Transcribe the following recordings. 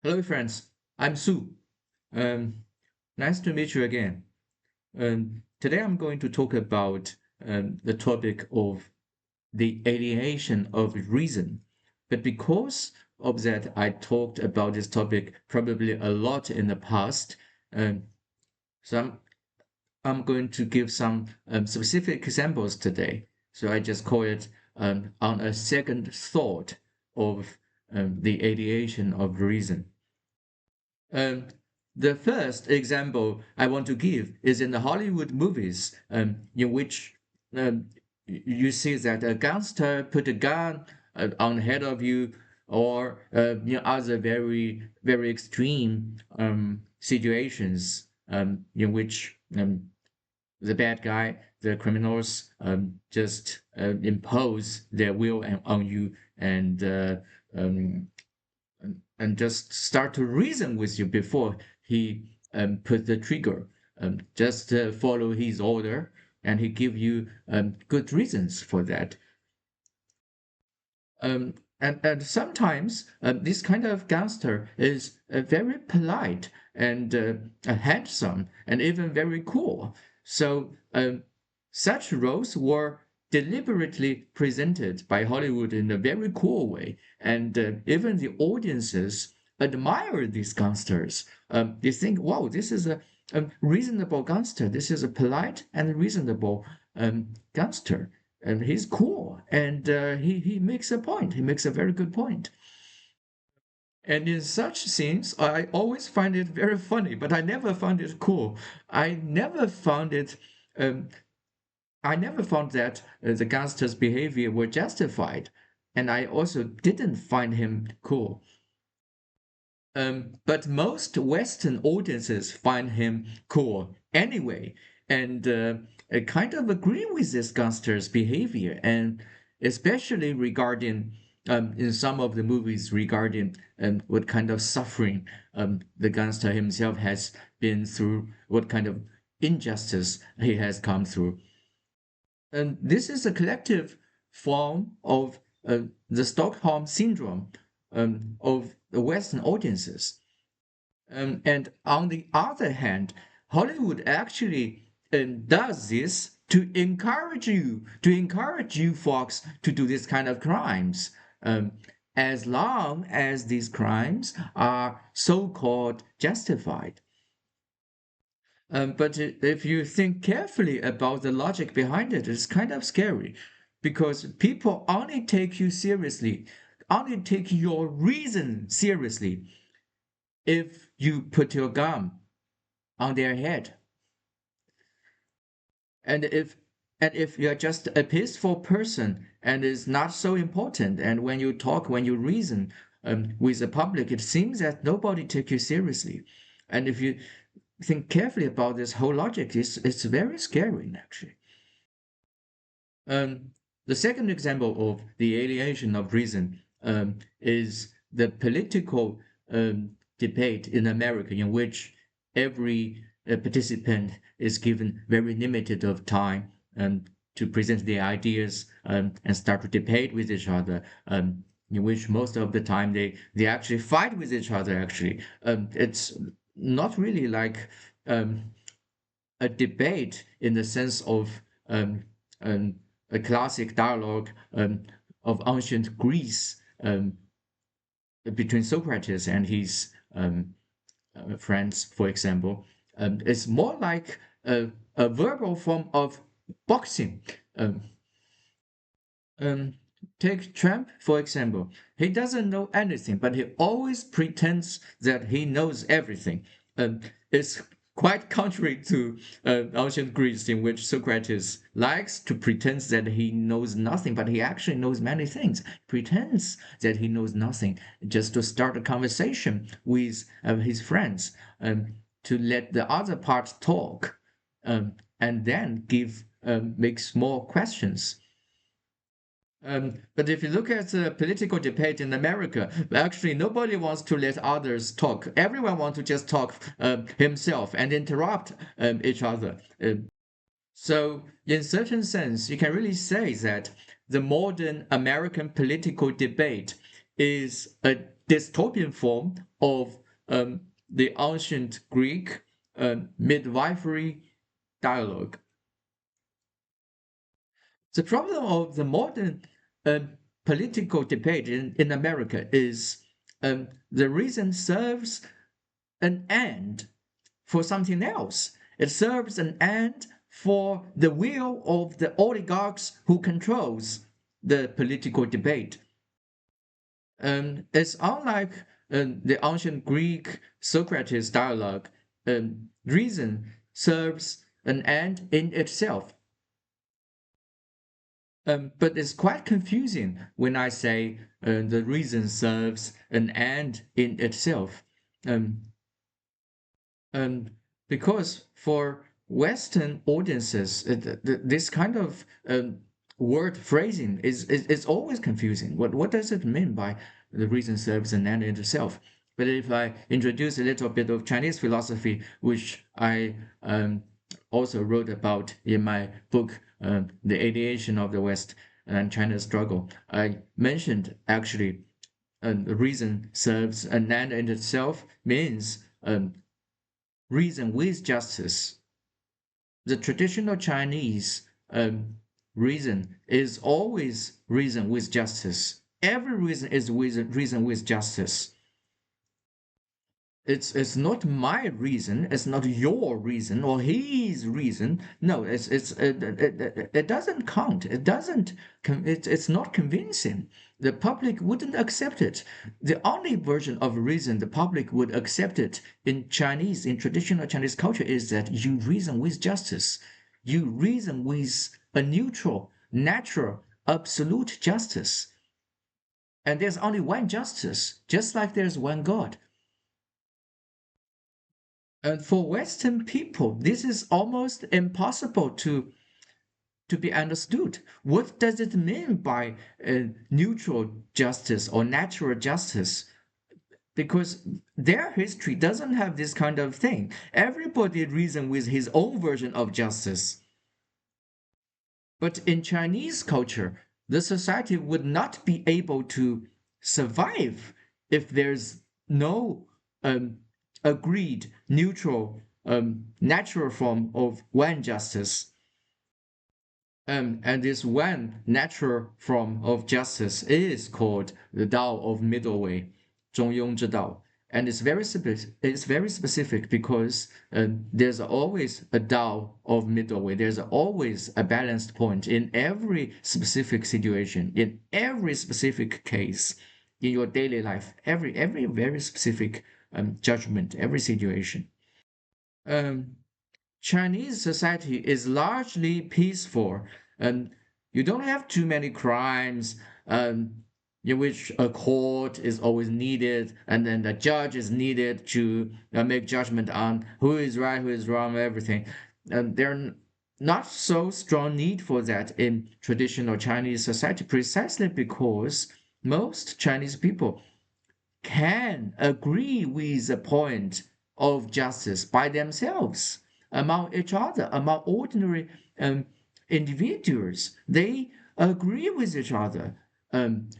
Hello, friends. I'm Su. Um, Nice to meet you again. Today I'm going to talk about the topic of the alienation of reason. But because of that, I talked about this topic probably a lot in the past. Um, so I'm going to give some specific examples today. So I just call it on a second thought of the alienation of reason. Um, the first example I want to give is in the Hollywood movies, in which you see that a gangster put a gun on the head of you, or other very extreme situations in which the bad guy, the criminals, just impose their will on you um, and just start to reason with you before he put the trigger. Just follow his order, and he give you good reasons for that. And sometimes this kind of gangster is very polite and handsome and even very cool. So such roles were deliberately presented by Hollywood in a very cool way, and even the audiences admire these gangsters. They think, "Wow, this is a reasonable gangster. This is a polite and reasonable gangster." And he's cool, and he makes a point. He makes a very good point. And in such scenes, I always find it very funny, but I never found it cool. I never found it. Um, I never found that the gangster's behavior were justified, and I also didn't find him cool. But most Western audiences find him cool anyway, and kind of agree with this gangster's behavior, and especially regarding in some of the movies regarding what kind of suffering the gangster himself has been through, what kind of injustice he has come through. And this is a collective form of the Stockholm syndrome of the Western audiences. And on the other hand, Hollywood actually does this to encourage you folks to do this kind of crimes, as long as these crimes are so-called justified. But if you think carefully about the logic behind it, it's kind of scary because people only take you seriously, only take your reason seriously if you put your gun on their head. And if you're just a peaceful person and it's not so important, and when you talk, when you reason with the public, it seems that nobody takes you seriously. And if you think carefully about this whole logic, it's very scary actually. The second example of the alienation of reason is the political debate in America, in which every participant is given very limited of time to present their ideas and start to debate with each other. In which most of the time they actually fight with each other. Actually, it's not really like a debate in the sense of um, a classic dialogue of ancient Greece between Socrates and his friends, for example. It's more like a verbal form of boxing. Um, um, Take Trump, for example. He doesn't know anything, but he always pretends that he knows everything. It's quite contrary to ancient Greece, in which Socrates likes to pretend that he knows nothing, but he actually knows many things. Pretends that he knows nothing just to start a conversation with his friends, to let the other part talk, and then give make small questions. But if you look at the political debate in America, actually nobody wants to let others talk. Everyone wants to just talk himself and interrupt each other. So, in certain sense, you can really say that the modern American political debate is a dystopian form of the ancient Greek midwifery dialogue. The problem of the modern political debate in America is the reason serves an end for something else. It serves an end for the will of the oligarchs who controls the political debate. It's unlike the ancient Greek Socrates dialogue. Reason serves an end in itself. But it's quite confusing when I say the reason serves an end in itself. Um, because for Western audiences, this kind of word phrasing is always confusing. What does it mean by the reason serves an end in itself? But if I introduce a little bit of Chinese philosophy, which I also wrote about in my book, The Alienation of the West and China's Struggle, I mentioned actually the reason serves an end in itself means reason with justice. The traditional Chinese reason is always reason with justice. Every reason is reason with justice. It's not my reason, it's not your reason or his reason. No, it doesn't count. It doesn't. It's not convincing. The public wouldn't accept it. The only version of reason the public would accept it in Chinese, in traditional Chinese culture, is that you reason with justice. You reason with a neutral, natural, absolute justice. And there's only one justice, just like there's one God. And for Western people, this is almost impossible to be understood. What does it mean by neutral justice or natural justice? Because their history doesn't have this kind of thing. Everybody reasons with his own version of justice. But in Chinese culture, the society would not be able to survive if there's no agreed, neutral, natural form of one justice. And this one natural form of justice is called the Tao of Middle Way, 中庸之道. And it's very specific because there's always a Tao of middle way. There's always a balanced point in every specific situation, in every specific case, in your daily life, every very specific judgment, every situation. Um, Chinese society is largely peaceful, and you don't have too many crimes, in which a court is always needed, and then the judge is needed to make judgment on who is right, who is wrong, everything. And there not so strong need for that in traditional Chinese society, precisely because most Chinese people can agree with the point of justice by themselves among each other, among ordinary individuals. They agree with each other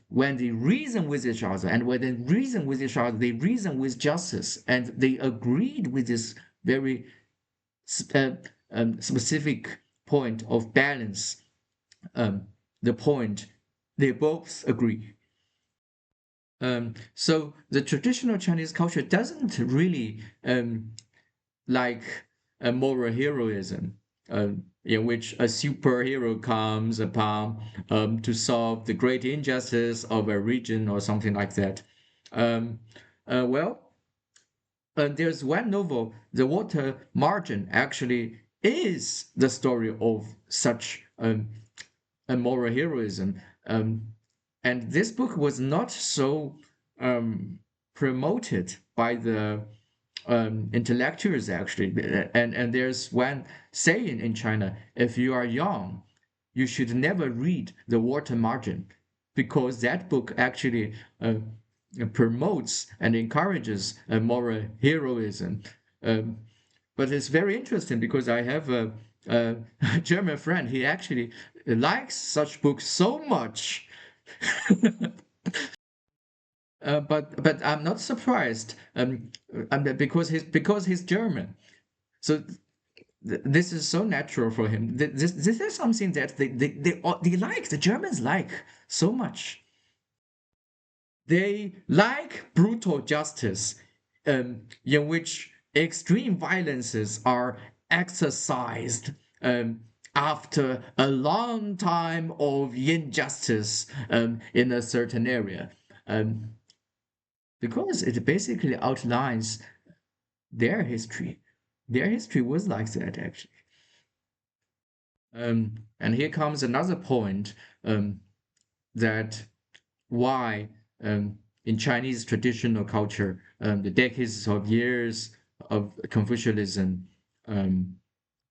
when they reason with each other, and when they reason with each other, they reason with justice, and they agreed with this very specific point of balance. The point they both agree. So the traditional Chinese culture doesn't really like a moral heroism, in which a superhero comes upon to solve the great injustice of a region or something like that. Um, well, there's one novel, The Water Margin, actually is the story of such a moral heroism. And this book was not so promoted by the intellectuals actually. And there's one saying in China: if you are young, you should never read The Water Margin, because that book actually promotes and encourages moral heroism. Um, but it's very interesting because I have a German friend. He actually likes such books so much But I'm not surprised. Because he's German. So this is so natural for him. This is something that they like. The Germans like so much. They like brutal justice, in which extreme violences are exercised after a long time of injustice in a certain area. Um, because it basically outlines their history. Their history was like that, actually. And here comes another point, that why, in Chinese traditional culture, the decades of years of Confucianism,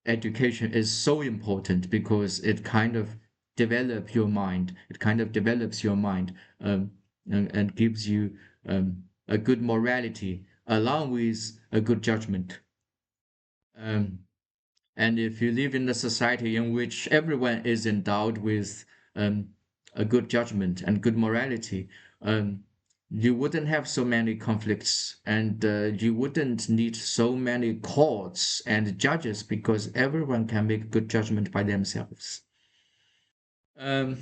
education is so important because it kind of develop your mind. It kind of develops your mind, and gives you a good morality along with a good judgment. Um, and if you live in a society in which everyone is endowed with um, a good judgment and good morality, you wouldn't have so many conflicts, and you wouldn't need so many courts and judges because everyone can make good judgment by themselves. Um,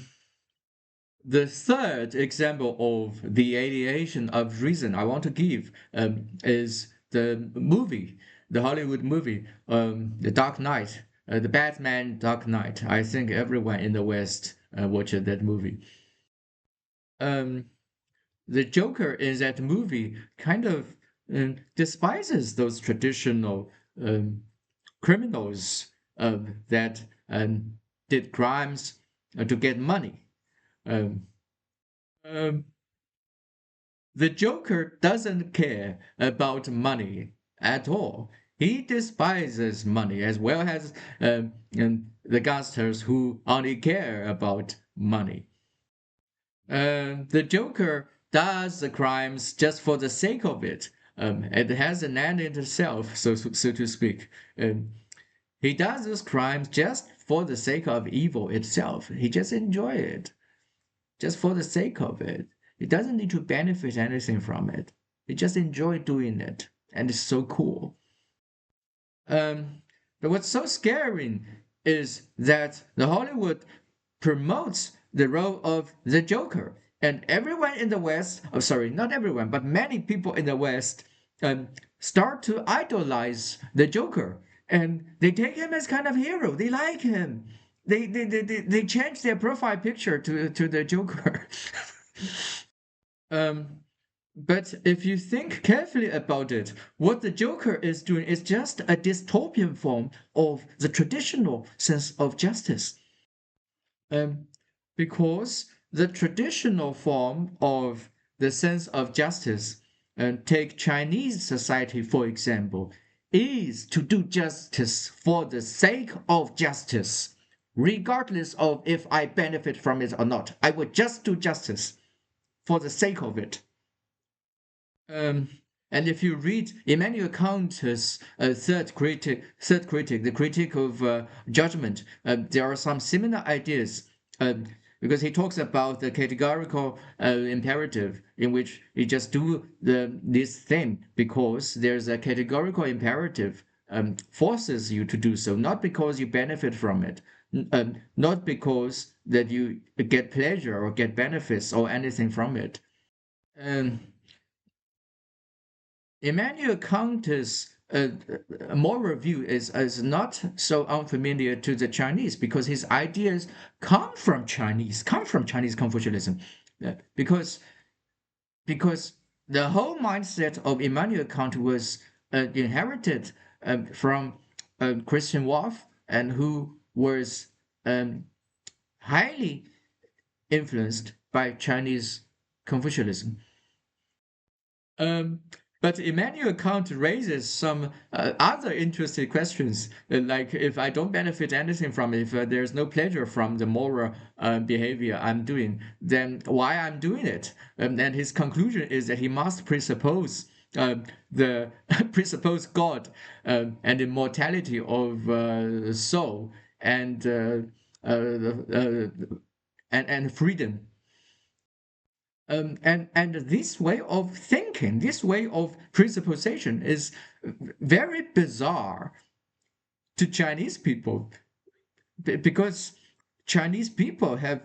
the third example of the alienation of reason I want to give is the movie, the Hollywood movie, The Dark Knight, the Batman Dark Knight. I think everyone in the West watched that movie. Um, the Joker in that movie kind of despises those traditional um, criminals that did crimes to get money. Um, um, The Joker doesn't care about money at all. He despises money as well as the gangsters who only care about money. The Joker does the crimes just for the sake of it. It has an end in itself, so to speak. He does those crimes just for the sake of evil itself. He just enjoy it, just for the sake of it. He doesn't need to benefit anything from it. He just enjoy doing it, and it's so cool. But what's so scary is that the Hollywood promotes the role of the Joker, and everyone in the West, oh sorry, not everyone, but many people in the West, start to idolize the Joker, and they take him as kind of hero. They like him. They change their profile picture to the Joker. um, but if you think carefully about it, what the Joker is doing is just a dystopian form of the traditional sense of justice. Um, because the traditional form of the sense of justice, take Chinese society for example, is to do justice for the sake of justice, regardless of if I benefit from it or not. I would just do justice for the sake of it. Um, and if you read Immanuel Kant's third critic, the critique of judgment, there are some similar ideas, because he talks about the categorical imperative in which you just do this thing because there's a categorical imperative forces you to do so, not because you benefit from it, not because that you get pleasure or get benefits or anything from it. Um, Immanuel Kant's moral view is not so unfamiliar to the Chinese because his ideas come from Chinese Confucianism. Because the whole mindset of Immanuel Kant was inherited from Christian Wolff, and who was um, highly influenced by Chinese Confucianism. Um, but Immanuel Kant raises some other interesting questions, like if I don't benefit anything from it, if there's no pleasure from the moral behavior I'm doing, then why I'm doing it? And his conclusion is that he must presuppose the presuppose God and immortality of soul uh, uh, and freedom. And this way of thinking, this way of presupposition is very bizarre to Chinese people because Chinese people have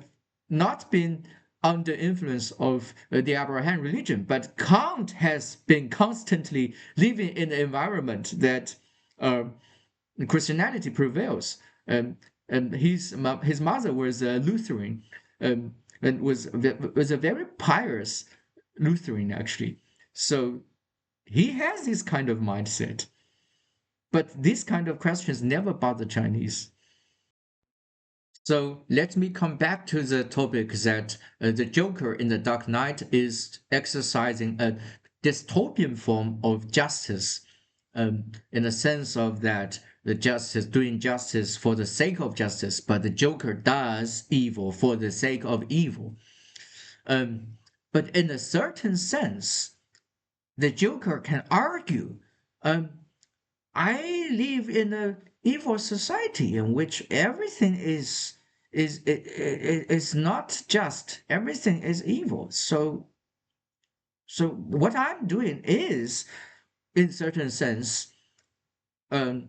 not been under influence of the Abraham religion, but Kant has been constantly living in an environment that uh, Christianity prevails. And his mother was a Lutheran, and was a very pious Lutheran actually. So he has this kind of mindset, but these kind of questions never bother Chinese. So let me come back to the topic that the Joker in the Dark Knight is exercising a dystopian form of justice, in the sense of that the justice doing justice for the sake of justice, but the Joker does evil for the sake of evil. Um, but in a certain sense, the Joker can argue, um, I live in a evil society in which everything is not just. Everything is evil. So what I'm doing is, in certain sense, um,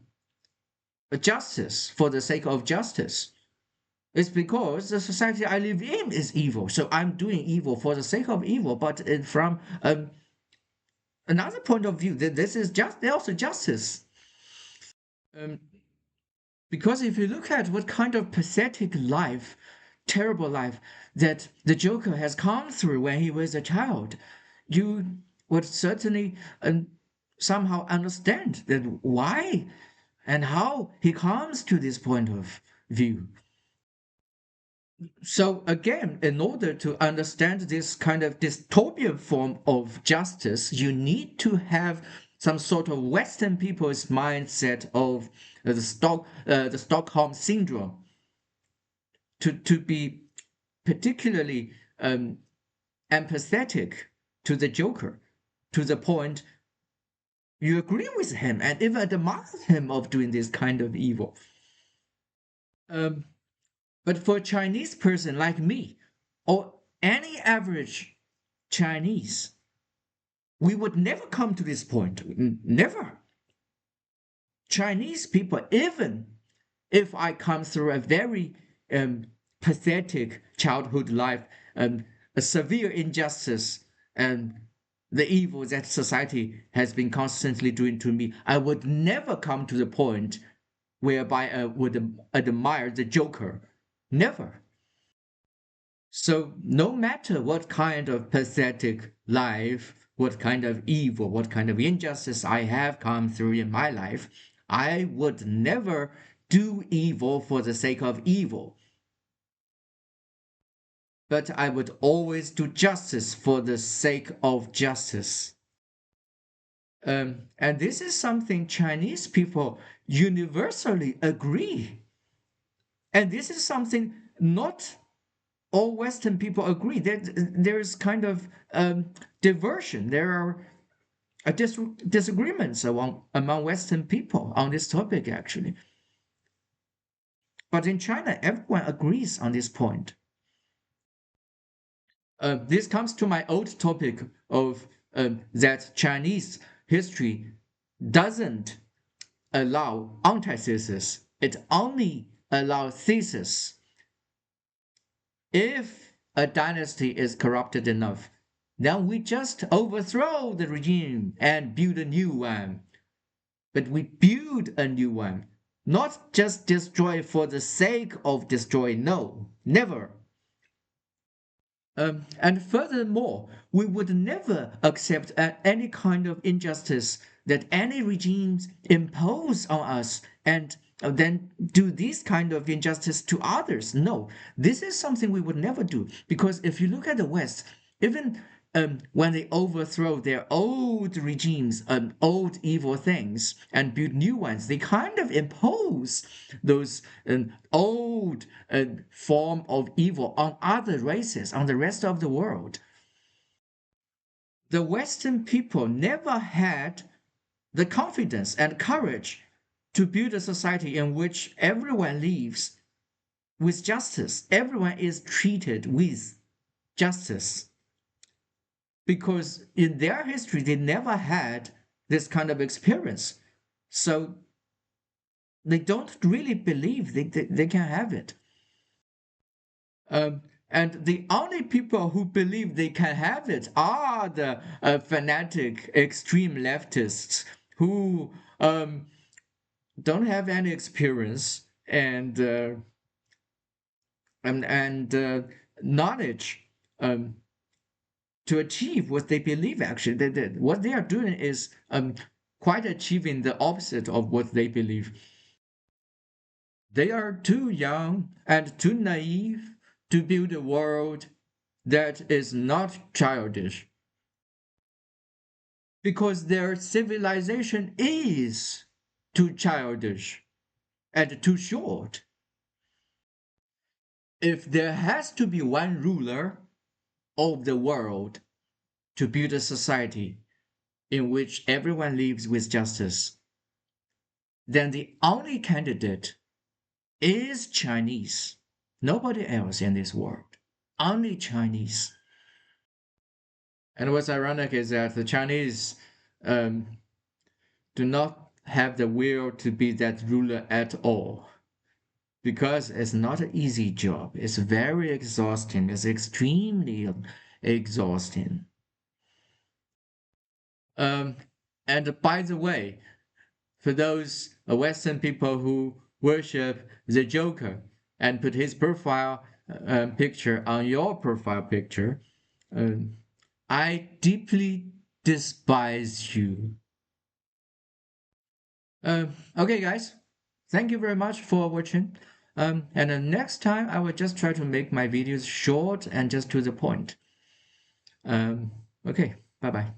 a justice for the sake of justice. It's because the society I live in is evil. So I'm doing evil for the sake of evil. But from another point of view, this is just also justice. Um, Because if you look at what kind of pathetic life, terrible life that the Joker has gone through when he was a child, you would certainly somehow understand that why and how he comes to this point of view. So again, in order to understand this kind of dystopian form of justice, you need to have some sort of Western people's mindset of the Stockholm syndrome to be particularly empathetic to the Joker, to the point you agree with him and even admire him of doing this kind of evil. Um, But for a Chinese person like me, or any average Chinese, we would never come to this point. Never. Chinese people, even if I come through a very pathetic childhood life, a severe injustice, and the evil that society has been constantly doing to me, I would never come to the point whereby I would admire the Joker. Never. So, no matter what kind of pathetic life, what kind of evil, what kind of injustice I have come through in my life, I would never do evil for the sake of evil. But I would always do justice for the sake of justice. And this is something Chinese people universally agree. And this is something not all Western people agree that there's kind of diversion. There are disagreements among Western people on this topic, actually. But in China, everyone agrees on this point. This comes to my old topic of that Chinese history doesn't allow antithesis, it only allows thesis. If a dynasty is corrupted enough, then we just overthrow the regime and build a new one. But we build a new one, not just destroy for the sake of destroying. No, never. And furthermore, we would never accept any kind of injustice that any regimes impose on us and then do this kind of injustice to others. No, this is something we would never do. Because if you look at the West, even when they overthrow their old regimes and old evil things and build new ones, they kind of impose those old form of evil on other races, on the rest of the world. The Western people never had the confidence and courage to build a society in which everyone lives with justice, everyone is treated with justice. because in their history they never had this kind of experience. So they don't really believe they can have it. And the only people who believe they can have it are the fanatic extreme leftists who don't have any experience and knowledge um, to achieve what they believe. Actually, what they are doing is quite achieving the opposite of what they believe. They are too young and too naive to build a world that is not childish, because their civilization is too childish and too short. If there has to be one ruler of the world to build a society in which everyone lives with justice, then the only candidate is Chinese. Nobody else in this world. Only Chinese. And what's ironic is that the Chinese um, do not have the will to be that ruler at all, because it's not an easy job. It's very exhausting. It's extremely exhausting. Um, and by the way, for those Western people who worship the Joker and put his profile picture on your profile picture, um, I deeply despise you. Okay, guys, thank you very much for watching. And the next time I will just try to make my videos short and just to the point. Okay, bye bye.